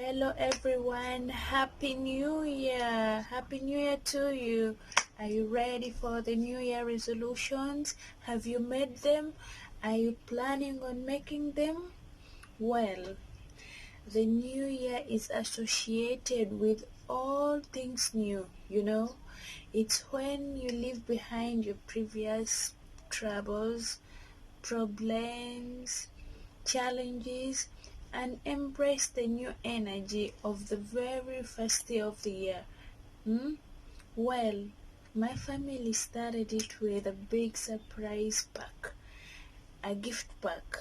Hello everyone, Happy New Year! Happy New Year to you! Are you ready for the New Year resolutions? Have you made them? Are you planning on making them? Well, the New Year is associated with all things new, It's when you leave behind your previous troubles, problems, challenges, and embrace the new energy of the very first day of the year. Well, my family started it with a big surprise pack, a gift pack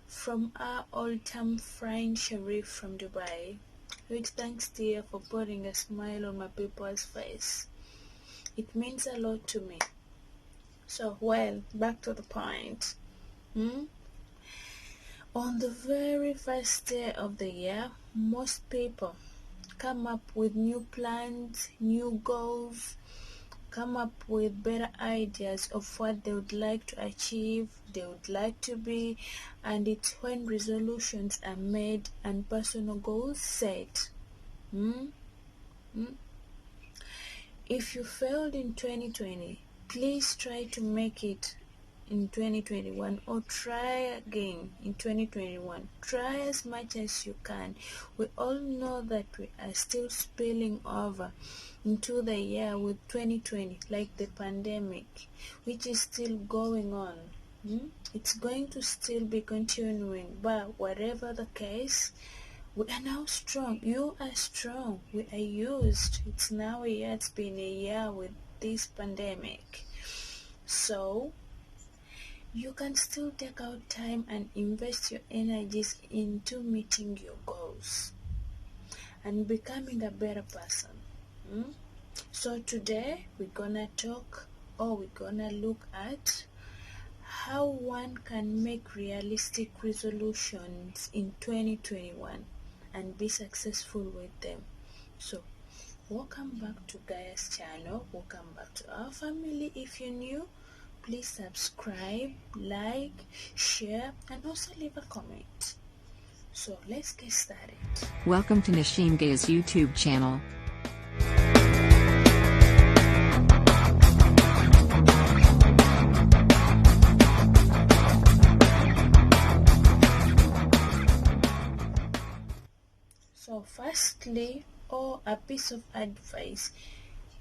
from our old-time friend Sharif from Dubai. Which thanks dear for putting a smile on my people's face. It means a lot to me. So, well, back to the point. On the very first day of the year, most people come up with new plans, new goals, come up with better ideas of what they would like to achieve, they would like to be, and it's when resolutions are made and personal goals set. If you failed in 2020, please try to make it in 2021 or try again in 2021. Try as much as you can. We all know that we are still spilling over into the year with 2020, like the pandemic, which is still going on. It's going to still be continuing, but whatever the case, we are now strong. You are strong. We are used. It's now a year. It's been a year with this pandemic. So you can still take out time and invest your energies into meeting your goals and becoming a better person. So today we're gonna look at how one can make realistic resolutions in 2021 and be successful with them. So welcome back to Gaya's channel. Welcome back to our family. If you're new, please subscribe, like, share, and also leave a comment. So let's get started. Welcome to Gaya's YouTube channel. So firstly, or a piece of advice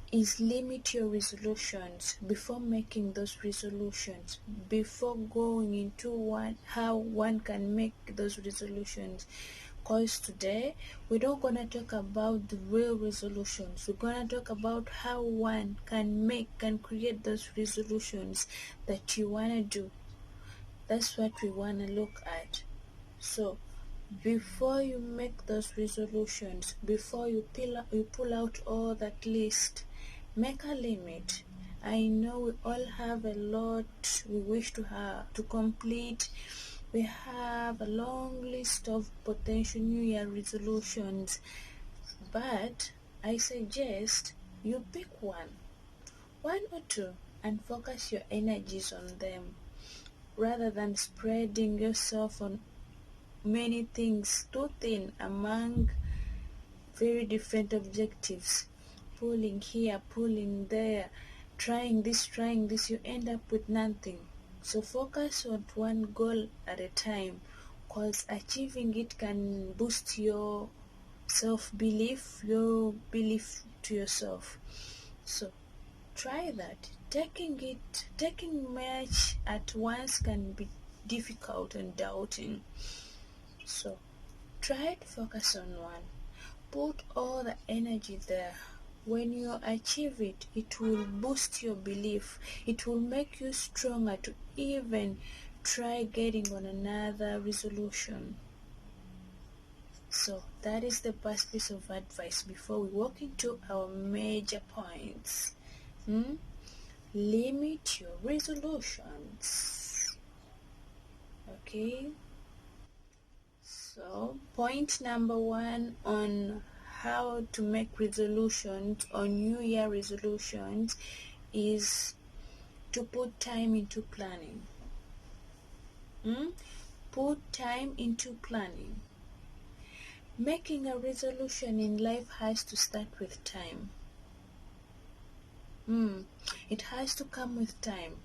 is limit your resolutions before making those resolutions, before going into how one can make those resolutions. Because today we're not gonna talk about the real resolutions. We're gonna talk about how one can create those resolutions that you wanna do. That's what we wanna look at. So before you make those resolutions, before you pull out all that list, make a limit. I know we all have a lot we wish to complete. We have a long list of potential New Year resolutions, but I suggest you pick one or two, and focus your energies on them rather than spreading yourself on many things too thin among very different objectives, pulling here, pulling there, trying this, you end up with nothing. So focus on one goal at a time, because achieving it can boost your self-belief, your belief to yourself. So try that. Taking much at once can be difficult and doubting. So try to focus on one. Put all the energy there. When you achieve it, it will boost your belief. It will make you stronger to even try getting on another resolution. So that is the first piece of advice before we walk into our major points. Limit your resolutions. Okay. So point number one on how to make resolutions or New Year resolutions is to put time into planning. Put time into planning. Making a resolution in life has to start with time. It has to come with time.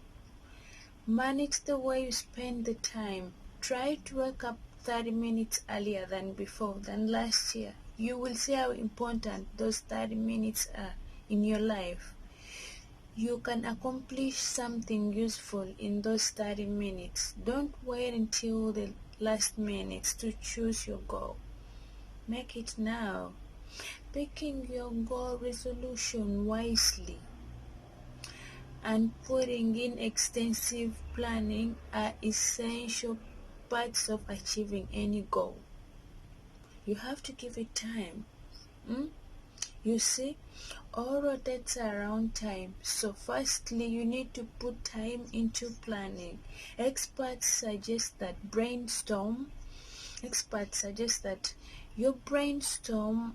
Manage the way you spend the time. Try to wake up 30 minutes earlier than last year. You will see how important those 30 minutes are in your life. You can accomplish something useful in those 30 minutes. Don't wait until the last minutes to choose your goal. Make it now. Picking your goal resolution wisely and putting in extensive planning are essential parts of achieving any goal. You have to give it time. You see, all rotates around time. So firstly, you need to put time into planning. Experts suggest that you brainstorm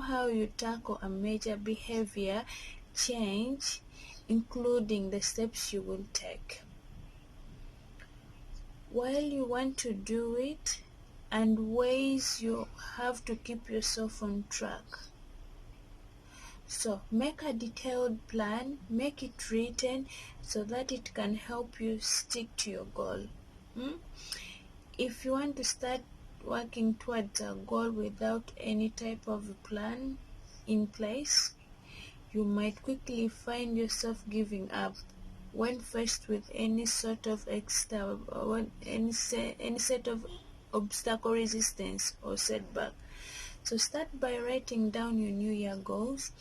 how you tackle a major behavior change, including the steps you will take while you want to do it and ways you have to keep yourself on track. So make a detailed plan, make it written so that it can help you stick to your goal. If you want to start working towards a goal without any type of plan in place, you might quickly find yourself giving up when faced with any sort of any set of obstacle, resistance, or setback. So start by writing down your New Year goals,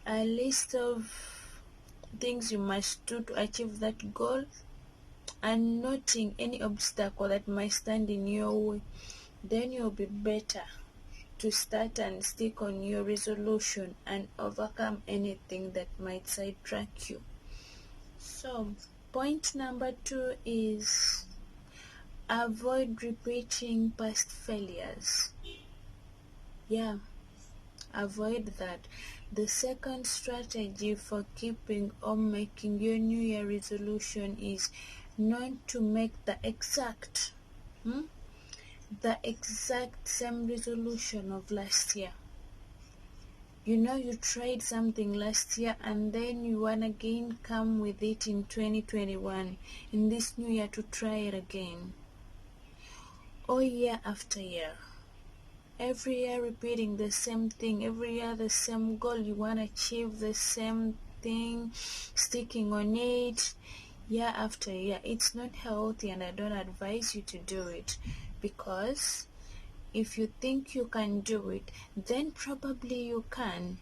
a list of things you must do to achieve that goal, and noting any obstacle that might stand in your way. Then you'll be better to start and stick on your resolution and overcome anything that might sidetrack you. So, point number 2 is avoid repeating past failures. Yeah, avoid that. The second strategy for keeping or making your New Year resolution is not to make the exact same resolution of last year. You tried something last year and then you want again come with it in 2021, in this new year, to try it again. Or year after year. Every year repeating the same thing, every year the same goal, you want to achieve the same thing, sticking on it year after year. It's not healthy and I don't advise you to do it, because if you think you can do it, then probably you can.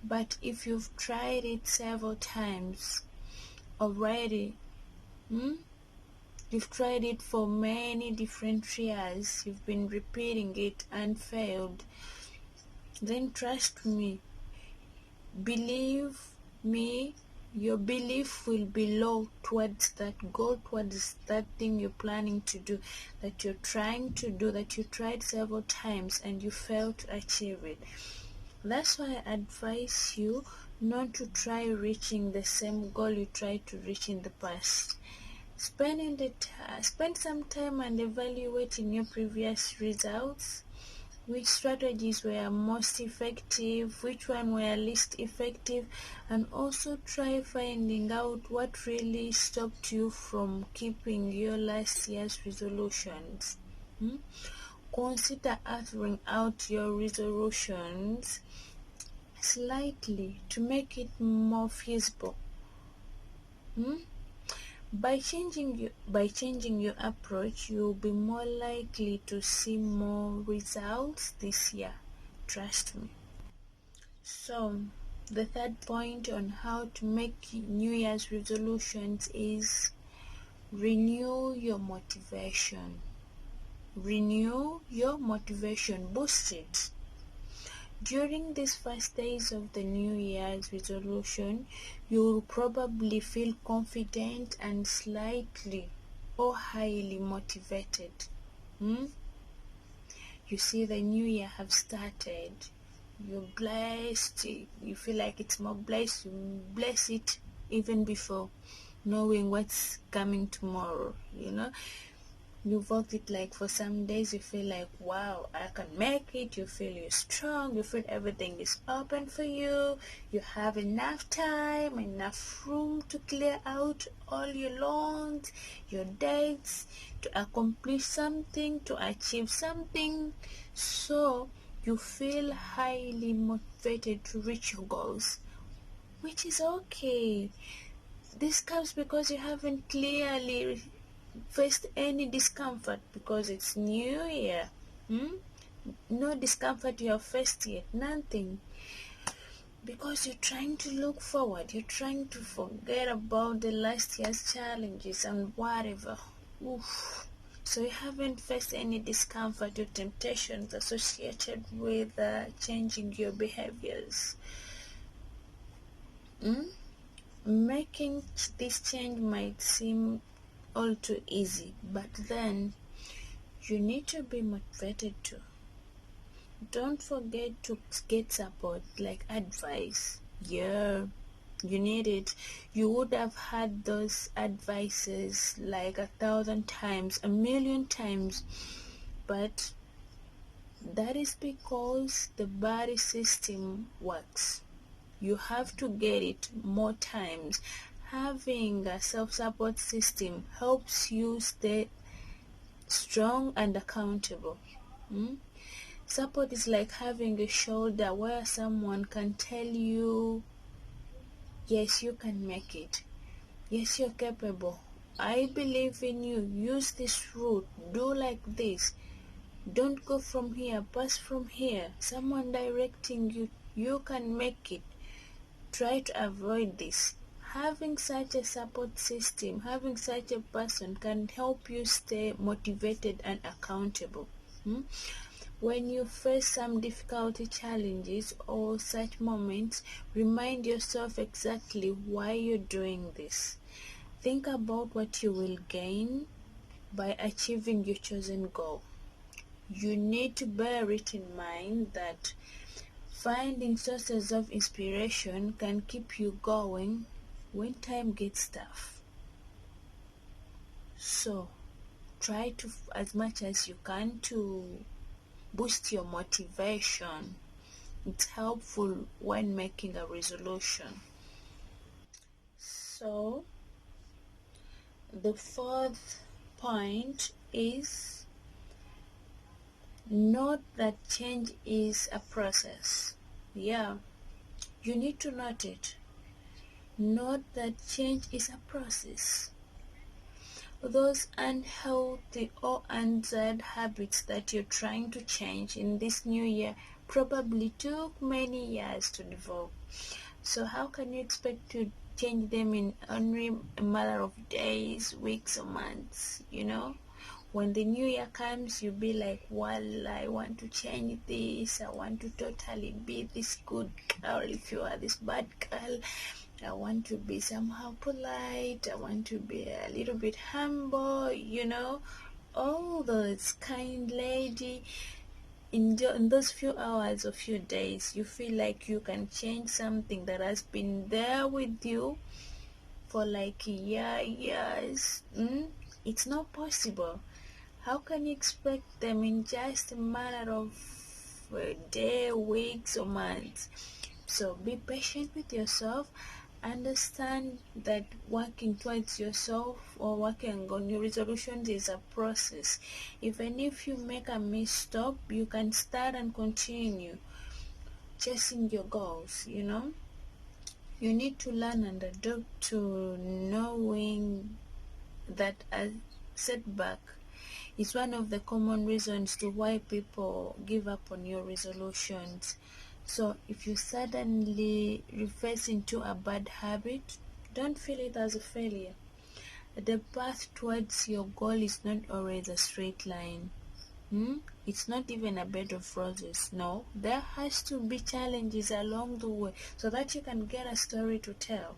But if you've tried it several times already, you've tried it for many different years, you've been repeating it and failed, then trust me, believe me, your belief will be low towards that goal, towards that thing you're planning to do, that you're trying to do, that you tried several times and you failed to achieve it. That's why I advise you not to try reaching the same goal you tried to reach in the past. Spend some time and evaluating your previous results. Which strategies were most effective, which one were least effective, and also try finding out what really stopped you from keeping your last year's resolutions. Consider altering out your resolutions slightly to make it more feasible. By changing your approach, you'll be more likely to see more results this year. Trust me. So, the third point on how to make New Year's resolutions is renew your motivation. Renew your motivation, boost it. During these first days of the New Year's resolution, you'll probably feel confident and slightly or highly motivated. You see, the new year have started. You're blessed. You feel like it's more blessed. You bless it even before knowing what's coming tomorrow. You've worked it like for some days, you feel like, wow, I can make it. You feel you're strong, you feel everything is open for you. You have enough time, enough room to clear out all your loans, your debts, to accomplish something, to achieve something. So you feel highly motivated to reach your goals, which is okay. This comes because you haven't clearly faced any discomfort because it's new year. No discomfort you have faced yet, nothing. Because you're trying to look forward, you're trying to forget about the last year's challenges and whatever. Oof. So you haven't faced any discomfort or temptations associated with changing your behaviors. Hmm? Making this change might seem all too easy, but then you need to be motivated too. Don't forget to get support, like advice. Yeah, you need it. You would have had those advices like 1,000 times, 1,000,000 times, but that is because the body system works. You have to get it more times. Having a self-support system helps you stay strong and accountable. Support is like having a shoulder where someone can tell you, yes, you can make it. Yes, you're capable. I believe in you. Use this route. Do like this. Don't go from here. Pass from here. Someone directing you. You can make it. Try to avoid this. Having such a support system, having such a person can help you stay motivated and accountable. When you face some difficulty challenges or such moments, remind yourself exactly why you're doing this. Think about what you will gain by achieving your chosen goal. You need to bear it in mind that finding sources of inspiration can keep you going when time gets tough. So, try to, as much as you can, to boost your motivation. It's helpful when making a resolution. So, the fourth point is note that change is a process. Yeah, you need to note it. Note that change is a process. Those unhealthy or unsaid habits that you're trying to change in this new year probably took many years to develop. So how can you expect to change them in only a matter of days, weeks, or months? When the new year comes, you'll be like, well, I want to change this. I want to totally be this good girl if you are this bad girl. I want to be somehow polite. I want to be a little bit humble, all those kind lady. In those few hours or few days, you feel like you can change something that has been there with you for like years. It's not possible. How can you expect them in just a matter of a day, weeks, or months? So be patient with yourself. Understand that working towards yourself or working on your resolutions is a process. Even if you make a misstep, you can start and continue chasing your goals. You need to learn and adapt to knowing that a setback is one of the common reasons to why people give up on your resolutions. So if you suddenly reverse into a bad habit, don't feel it as a failure. The path towards your goal is not always a straight line. It's not even a bed of roses. No, there has to be challenges along the way so that you can get a story to tell.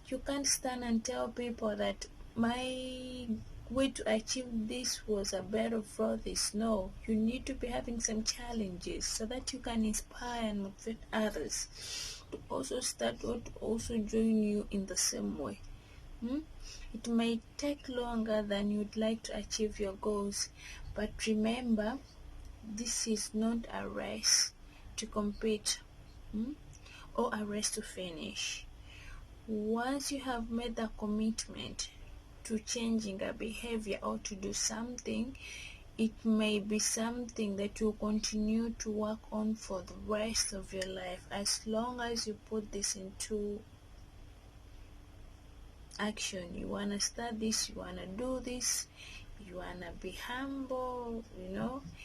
You can't stand and tell people that my way to achieve this was a bed of roses. No, you need to be having some challenges so that you can inspire and motivate others to also start or to also join you in the same way. Hmm? It may take longer than you'd like to achieve your goals, but remember, this is not a race to compete, hmm? or a race to finish. Once you have made the commitment to changing a behavior or to do something, it may be something that you'll continue to work on for the rest of your life, as long as you put this into action. You want to start this, you want to do this, you want to be humble,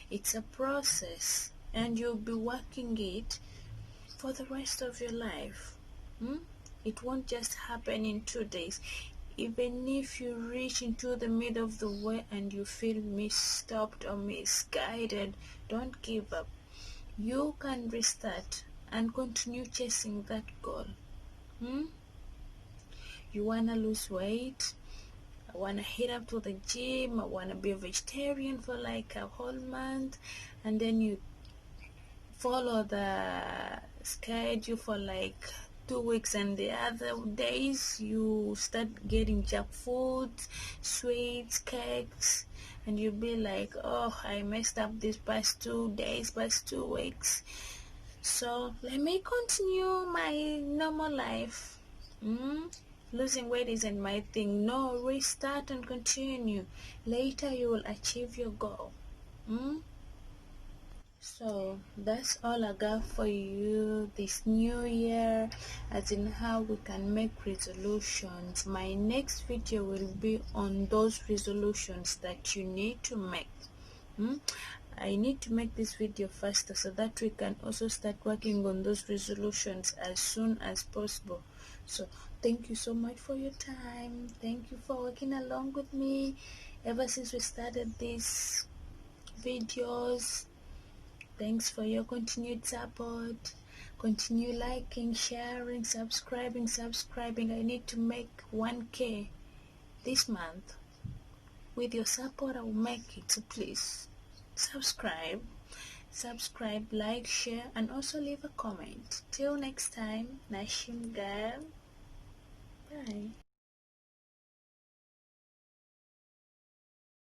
it's a process, and you'll be working it for the rest of your life. hmm? It won't just happen in 2 days. Even if you reach into the middle of the way and you feel misstopped or misguided, don't give up. You can restart and continue chasing that goal. hmm? You want to lose weight? I want to hit up to the gym. I want to be a vegetarian for like a whole month, and then you follow the schedule for like 2 weeks, and the other days you start getting junk foods, sweets, cakes, and you'll be like, oh, I messed up this past 2 days, past 2 weeks, so let me continue my normal life. Losing weight isn't my thing. No, restart and continue. Later you will achieve your goal. So that's all I got for you this new year, as in how we can make resolutions. My next video will be on those resolutions that you need to make. I need to make this video faster so that we can also start working on those resolutions as soon as possible. So thank you so much for your time. Thank you for working along with me ever since we started these videos. Thanks for your continued support. Continue liking, sharing, subscribing. I need to make 1K this month. With your support, I will make it. So please subscribe, like, share, and also leave a comment. Till next time, Nashim Gaya. Bye.